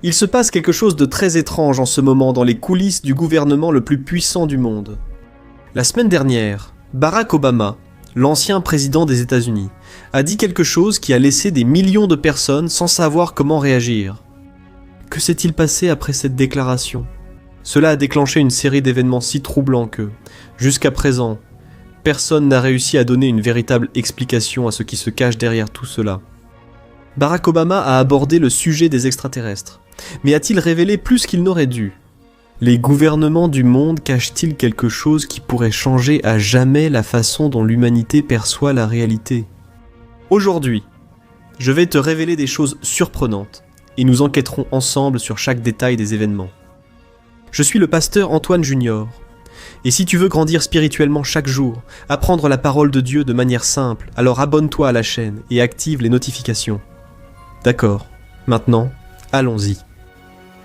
Il se passe quelque chose de très étrange en ce moment dans les coulisses du gouvernement le plus puissant du monde. La semaine dernière, Barack Obama, l'ancien président des États-Unis, a dit quelque chose qui a laissé des millions de personnes sans savoir comment réagir. Que s'est-il passé après cette déclaration ? Cela a déclenché une série d'événements si troublants que, jusqu'à présent, personne n'a réussi à donner une véritable explication à ce qui se cache derrière tout cela. Barack Obama a abordé le sujet des extraterrestres, mais a-t-il révélé plus qu'il n'aurait dû ? Les gouvernements du monde cachent-ils quelque chose qui pourrait changer à jamais la façon dont l'humanité perçoit la réalité ? Aujourd'hui, je vais te révéler des choses surprenantes, et nous enquêterons ensemble sur chaque détail des événements. Je suis le pasteur Antoine Junior, et si tu veux grandir spirituellement chaque jour, apprendre la parole de Dieu de manière simple, alors abonne-toi à la chaîne et active les notifications. D'accord, maintenant, allons-y.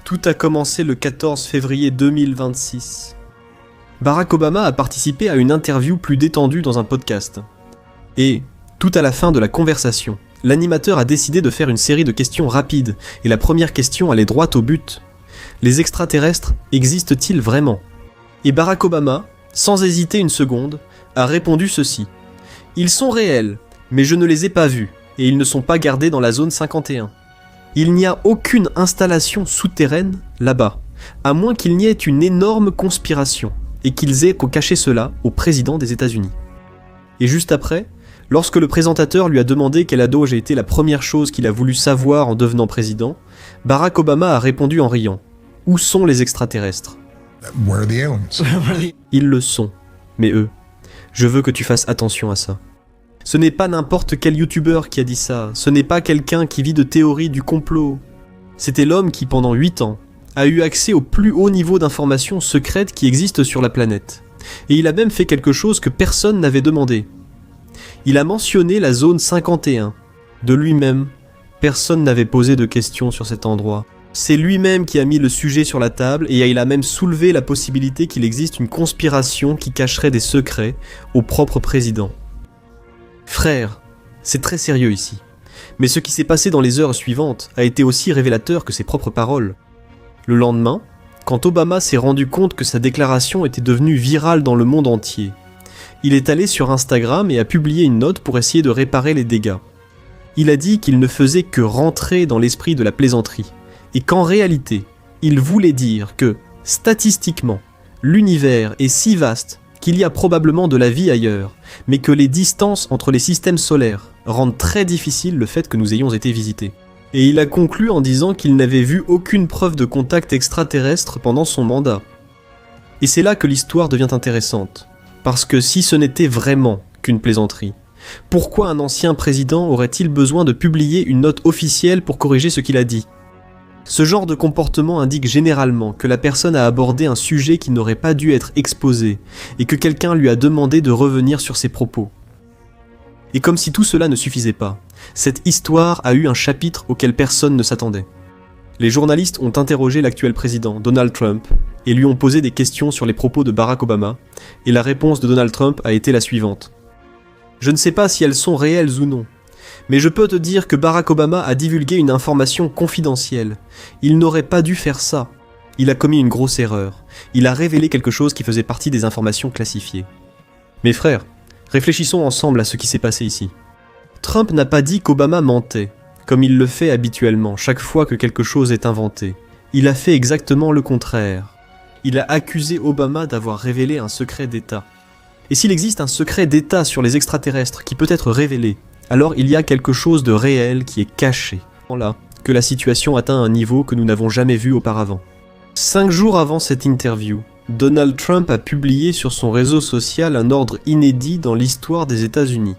Tout a commencé le 14 février 2026. Barack Obama a participé à une interview plus détendue dans un podcast. Et, tout à la fin de la conversation, l'animateur a décidé de faire une série de questions rapides, et la première question allait droit au but. Les extraterrestres existent-ils vraiment ? Et Barack Obama, sans hésiter une seconde, a répondu ceci. Ils sont réels, mais je ne les ai pas vus, et ils ne sont pas gardés dans la zone 51. Il n'y a aucune installation souterraine là-bas, à moins qu'il n'y ait une énorme conspiration, et qu'ils aient caché cela au président des États-Unis. Et juste après, lorsque le présentateur lui a demandé quelle ado a été la première chose qu'il a voulu savoir en devenant président, Barack Obama a répondu en riant. Où sont les extraterrestres ? Where are the aliens? Ils le sont, mais eux, je veux que tu fasses attention à ça. Ce n'est pas n'importe quel youtubeur qui a dit ça, ce n'est pas quelqu'un qui vit de théories du complot. C'était l'homme qui, pendant 8 ans, a eu accès au plus haut niveau d'informations secrètes qui existent sur la planète. Et il a même fait quelque chose que personne n'avait demandé. Il a mentionné la zone 51. De lui-même, personne n'avait posé de questions sur cet endroit. C'est lui-même qui a mis le sujet sur la table et il a même soulevé la possibilité qu'il existe une conspiration qui cacherait des secrets au propre président. Frère, c'est très sérieux ici. Mais ce qui s'est passé dans les heures suivantes a été aussi révélateur que ses propres paroles. Le lendemain, quand Obama s'est rendu compte que sa déclaration était devenue virale dans le monde entier, il est allé sur Instagram et a publié une note pour essayer de réparer les dégâts. Il a dit qu'il ne faisait que rentrer dans l'esprit de la plaisanterie, et qu'en réalité, il voulait dire que, statistiquement, l'univers est si vaste qu'il y a probablement de la vie ailleurs, mais que les distances entre les systèmes solaires rendent très difficile le fait que nous ayons été visités. Et il a conclu en disant qu'il n'avait vu aucune preuve de contact extraterrestre pendant son mandat. Et c'est là que l'histoire devient intéressante, parce que si ce n'était vraiment qu'une plaisanterie, pourquoi un ancien président aurait-il besoin de publier une note officielle pour corriger ce qu'il a dit ? Ce genre de comportement indique généralement que la personne a abordé un sujet qui n'aurait pas dû être exposé et que quelqu'un lui a demandé de revenir sur ses propos. Et comme si tout cela ne suffisait pas, cette histoire a eu un chapitre auquel personne ne s'attendait. Les journalistes ont interrogé l'actuel président, Donald Trump, et lui ont posé des questions sur les propos de Barack Obama, et la réponse de Donald Trump a été la suivante. Je ne sais pas si elles sont réelles ou non, mais je peux te dire que Barack Obama a divulgué une information confidentielle. Il n'aurait pas dû faire ça. Il a commis une grosse erreur. Il a révélé quelque chose qui faisait partie des informations classifiées. Mes frères, réfléchissons ensemble à ce qui s'est passé ici. Trump n'a pas dit qu'Obama mentait, comme il le fait habituellement chaque fois que quelque chose est inventé. Il a fait exactement le contraire. Il a accusé Obama d'avoir révélé un secret d'État. Et s'il existe un secret d'État sur les extraterrestres qui peut être révélé, alors il y a quelque chose de réel qui est caché. Là, que la situation atteint un niveau que nous n'avons jamais vu auparavant. 5 jours avant cette interview, Donald Trump a publié sur son réseau social un ordre inédit dans l'histoire des États-Unis.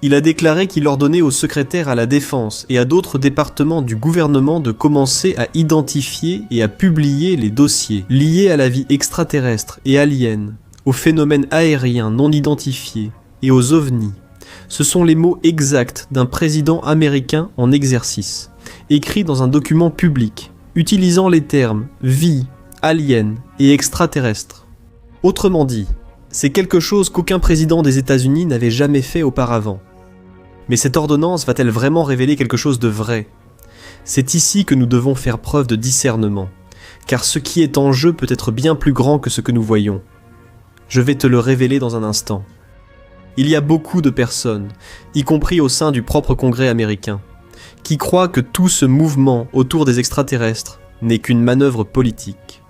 Il a déclaré qu'il ordonnait au secrétaire à la Défense et à d'autres départements du gouvernement de commencer à identifier et à publier les dossiers liés à la vie extraterrestre et aliens, aux phénomènes aériens non identifiés et aux ovnis. Ce sont les mots exacts d'un président américain en exercice, écrits dans un document public, utilisant les termes « vie »,« alien » et « extraterrestre ». Autrement dit, c'est quelque chose qu'aucun président des États-Unis n'avait jamais fait auparavant. Mais cette ordonnance va-t-elle vraiment révéler quelque chose de vrai ? C'est ici que nous devons faire preuve de discernement, car ce qui est en jeu peut être bien plus grand que ce que nous voyons. Je vais te le révéler dans un instant. Il y a beaucoup de personnes, y compris au sein du propre Congrès américain, qui croient que tout ce mouvement autour des extraterrestres n'est qu'une manœuvre politique.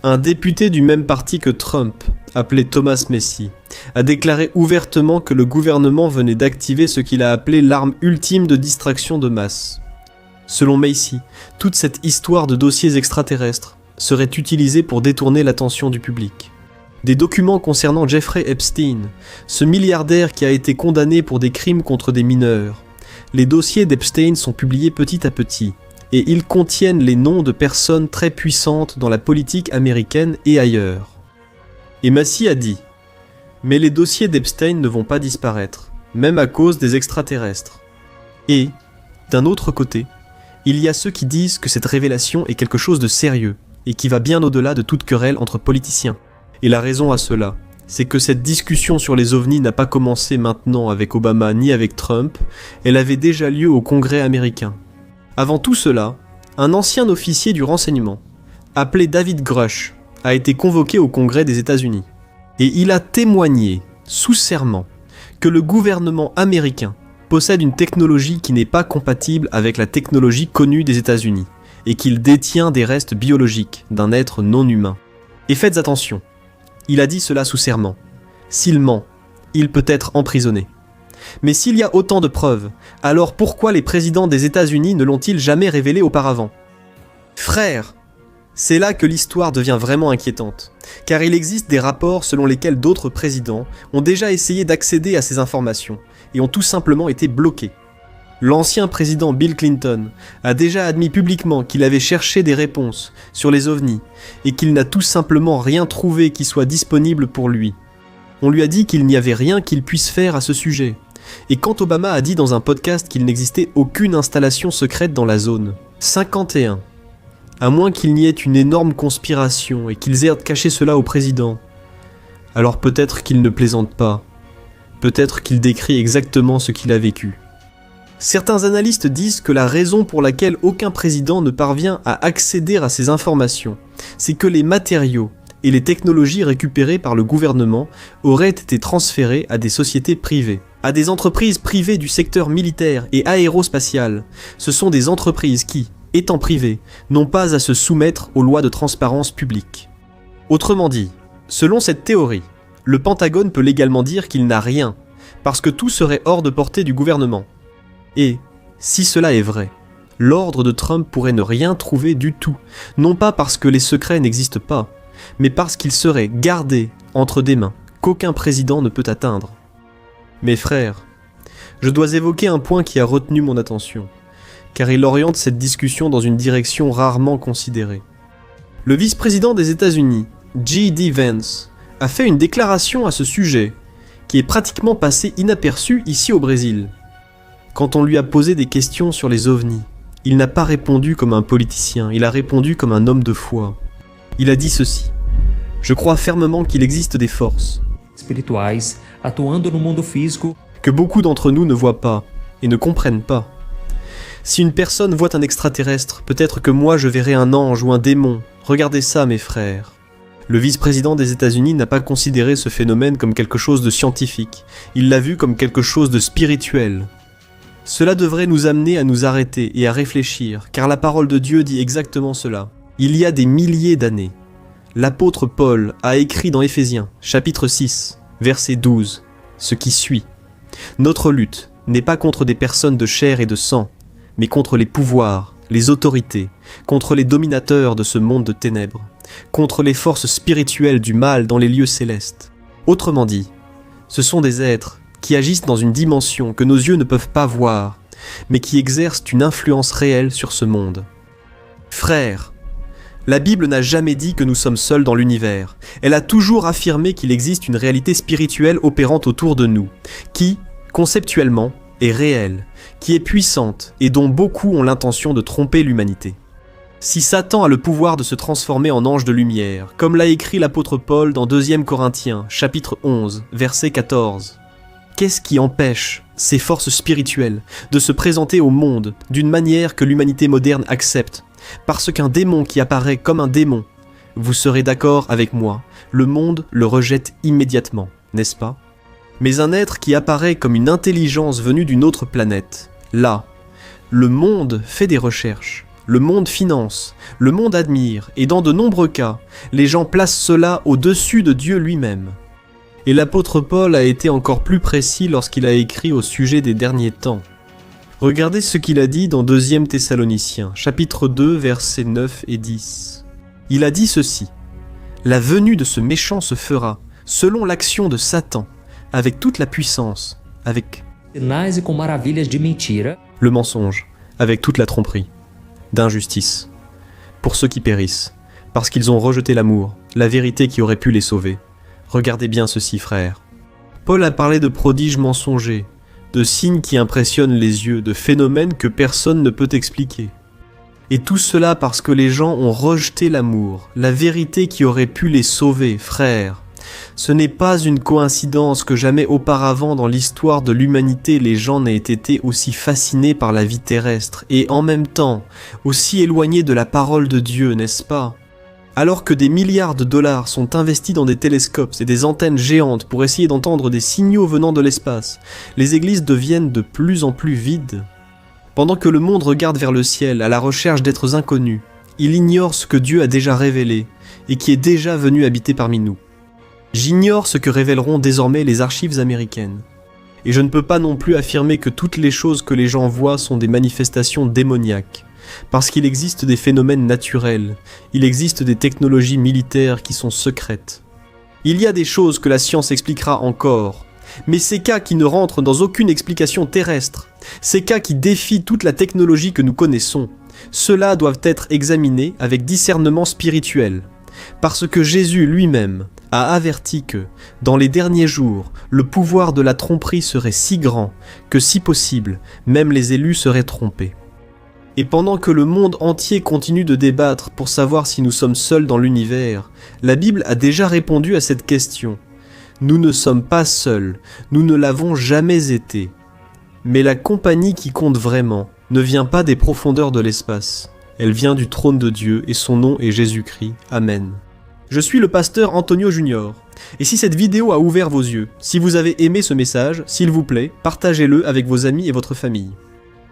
Un député du même parti que Trump, appelé Thomas Massie, a déclaré ouvertement que le gouvernement venait d'activer ce qu'il a appelé l'arme ultime de distraction de masse. Selon Massie, toute cette histoire de dossiers extraterrestres serait utilisée pour détourner l'attention du public. Des documents concernant Jeffrey Epstein, ce milliardaire qui a été condamné pour des crimes contre des mineurs. Les dossiers d'Epstein sont publiés petit à petit, et ils contiennent les noms de personnes très puissantes dans la politique américaine et ailleurs. Et Massie a dit « Mais les dossiers d'Epstein ne vont pas disparaître, même à cause des extraterrestres. » Et, d'un autre côté, il y a ceux qui disent que cette révélation est quelque chose de sérieux, et qui va bien au-delà de toute querelle entre politiciens. Et la raison à cela, c'est que cette discussion sur les ovnis n'a pas commencé maintenant avec Obama ni avec Trump, elle avait déjà lieu au Congrès américain. Avant tout cela, un ancien officier du renseignement, appelé David Grush, a été convoqué au Congrès des États-Unis. Et il a témoigné, sous serment, que le gouvernement américain possède une technologie qui n'est pas compatible avec la technologie connue des États-Unis, et qu'il détient des restes biologiques d'un être non humain. Et faites attention, il a dit cela sous serment. S'il ment, il peut être emprisonné. Mais s'il y a autant de preuves, alors pourquoi les présidents des États-Unis ne l'ont-ils jamais révélé auparavant ? Frères, c'est là que l'histoire devient vraiment inquiétante, car il existe des rapports selon lesquels d'autres présidents ont déjà essayé d'accéder à ces informations et ont tout simplement été bloqués. L'ancien président Bill Clinton a déjà admis publiquement qu'il avait cherché des réponses sur les ovnis et qu'il n'a tout simplement rien trouvé qui soit disponible pour lui. On lui a dit qu'il n'y avait rien qu'il puisse faire à ce sujet. Et quand Obama a dit dans un podcast qu'il n'existait aucune installation secrète dans la zone 51, à moins qu'il n'y ait une énorme conspiration et qu'ils aient caché cela au président, alors peut-être qu'il ne plaisante pas, peut-être qu'il décrit exactement ce qu'il a vécu. Certains analystes disent que la raison pour laquelle aucun président ne parvient à accéder à ces informations, c'est que les matériaux et les technologies récupérées par le gouvernement auraient été transférées à des sociétés privées, à des entreprises privées du secteur militaire et aérospatial. Ce sont des entreprises qui, étant privées, n'ont pas à se soumettre aux lois de transparence publique. Autrement dit, selon cette théorie, le Pentagone peut légalement dire qu'il n'a rien, parce que tout serait hors de portée du gouvernement. Et, si cela est vrai, l'ordre de Trump pourrait ne rien trouver du tout, non pas parce que les secrets n'existent pas, mais parce qu'ils seraient gardés entre des mains qu'aucun président ne peut atteindre. Mes frères, je dois évoquer un point qui a retenu mon attention, car il oriente cette discussion dans une direction rarement considérée. Le vice-président des États-Unis, J.D. Vance, a fait une déclaration à ce sujet, qui est pratiquement passée inaperçue ici au Brésil. Quand on lui a posé des questions sur les ovnis, il n'a pas répondu comme un politicien, il a répondu comme un homme de foi. Il a dit ceci: « Je crois fermement qu'il existe des forces espirituais atuando no mundo físico que beaucoup d'entre nous ne voient pas et ne comprennent pas. Si une personne voit un extraterrestre, peut-être que moi je verrai un ange ou un démon. Regardez ça, mes frères. » Le vice-président des États-Unis n'a pas considéré ce phénomène comme quelque chose de scientifique, il l'a vu comme quelque chose de spirituel. Cela devrait nous amener à nous arrêter et à réfléchir, car la parole de Dieu dit exactement cela. Il y a des milliers d'années, l'apôtre Paul a écrit dans Éphésiens, chapitre 6, verset 12, ce qui suit. « Notre lutte n'est pas contre des personnes de chair et de sang, mais contre les pouvoirs, les autorités, contre les dominateurs de ce monde de ténèbres, contre les forces spirituelles du mal dans les lieux célestes. » Autrement dit, ce sont des êtres qui agissent dans une dimension que nos yeux ne peuvent pas voir, mais qui exercent une influence réelle sur ce monde. Frères, la Bible n'a jamais dit que nous sommes seuls dans l'univers. Elle a toujours affirmé qu'il existe une réalité spirituelle opérante autour de nous, qui, conceptuellement, est réelle, qui est puissante et dont beaucoup ont l'intention de tromper l'humanité. Si Satan a le pouvoir de se transformer en ange de lumière, comme l'a écrit l'apôtre Paul dans 2 Corinthiens, chapitre 11, verset 14, qu'est-ce qui empêche ces forces spirituelles, de se présenter au monde d'une manière que l'humanité moderne accepte. Parce qu'un démon qui apparaît comme un démon, vous serez d'accord avec moi, le monde le rejette immédiatement, n'est-ce pas? Mais un être qui apparaît comme une intelligence venue d'une autre planète, là, le monde fait des recherches, le monde finance, le monde admire, et dans de nombreux cas, les gens placent cela au-dessus de Dieu lui-même. Et l'apôtre Paul a été encore plus précis lorsqu'il a écrit au sujet des derniers temps. Regardez ce qu'il a dit dans 2 Thessaloniciens, chapitre 2, versets 9 et 10. Il a dit ceci: « La venue de ce méchant se fera, selon l'action de Satan, avec toute la puissance, avec sinais e com maravilhas de mentira, le mensonge, avec toute la tromperie, d'injustice, pour ceux qui périssent, parce qu'ils ont rejeté l'amour, la vérité qui aurait pu les sauver. Regardez bien ceci, frères. » Paul a parlé de prodiges mensongers, de signes qui impressionnent les yeux, de phénomènes que personne ne peut expliquer. Et tout cela parce que les gens ont rejeté l'amour, la vérité qui aurait pu les sauver, frères. Ce n'est pas une coïncidence que jamais auparavant dans l'histoire de l'humanité les gens n'aient été aussi fascinés par la vie terrestre et en même temps aussi éloignés de la parole de Dieu, n'est-ce pas? Alors que des milliards de dollars sont investis dans des télescopes et des antennes géantes pour essayer d'entendre des signaux venant de l'espace, les églises deviennent de plus en plus vides. Pendant que le monde regarde vers le ciel à la recherche d'êtres inconnus, il ignore ce que Dieu a déjà révélé et qui est déjà venu habiter parmi nous. J'ignore ce que révéleront désormais les archives américaines. Et je ne peux pas non plus affirmer que toutes les choses que les gens voient sont des manifestations démoniaques. Parce qu'il existe des phénomènes naturels, il existe des technologies militaires qui sont secrètes. Il y a des choses que la science expliquera encore, mais ces cas qui ne rentrent dans aucune explication terrestre, ces cas qui défient toute la technologie que nous connaissons, ceux-là doivent être examinés avec discernement spirituel. Parce que Jésus lui-même a averti que, dans les derniers jours, le pouvoir de la tromperie serait si grand que, si possible, même les élus seraient trompés. Et pendant que le monde entier continue de débattre pour savoir si nous sommes seuls dans l'univers, la Bible a déjà répondu à cette question. Nous ne sommes pas seuls, nous ne l'avons jamais été. Mais la compagnie qui compte vraiment ne vient pas des profondeurs de l'espace. Elle vient du trône de Dieu et son nom est Jésus-Christ. Amen. Je suis le pasteur Antonio Junior. Et si cette vidéo a ouvert vos yeux, si vous avez aimé ce message, s'il vous plaît, partagez-le avec vos amis et votre famille.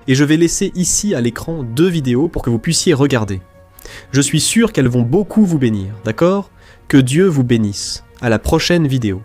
Et je vais laisser ici à l'écran 2 vidéos pour que vous puissiez regarder. Je suis sûr qu'elles vont beaucoup vous bénir, d'accord? Que Dieu vous bénisse. À la prochaine vidéo.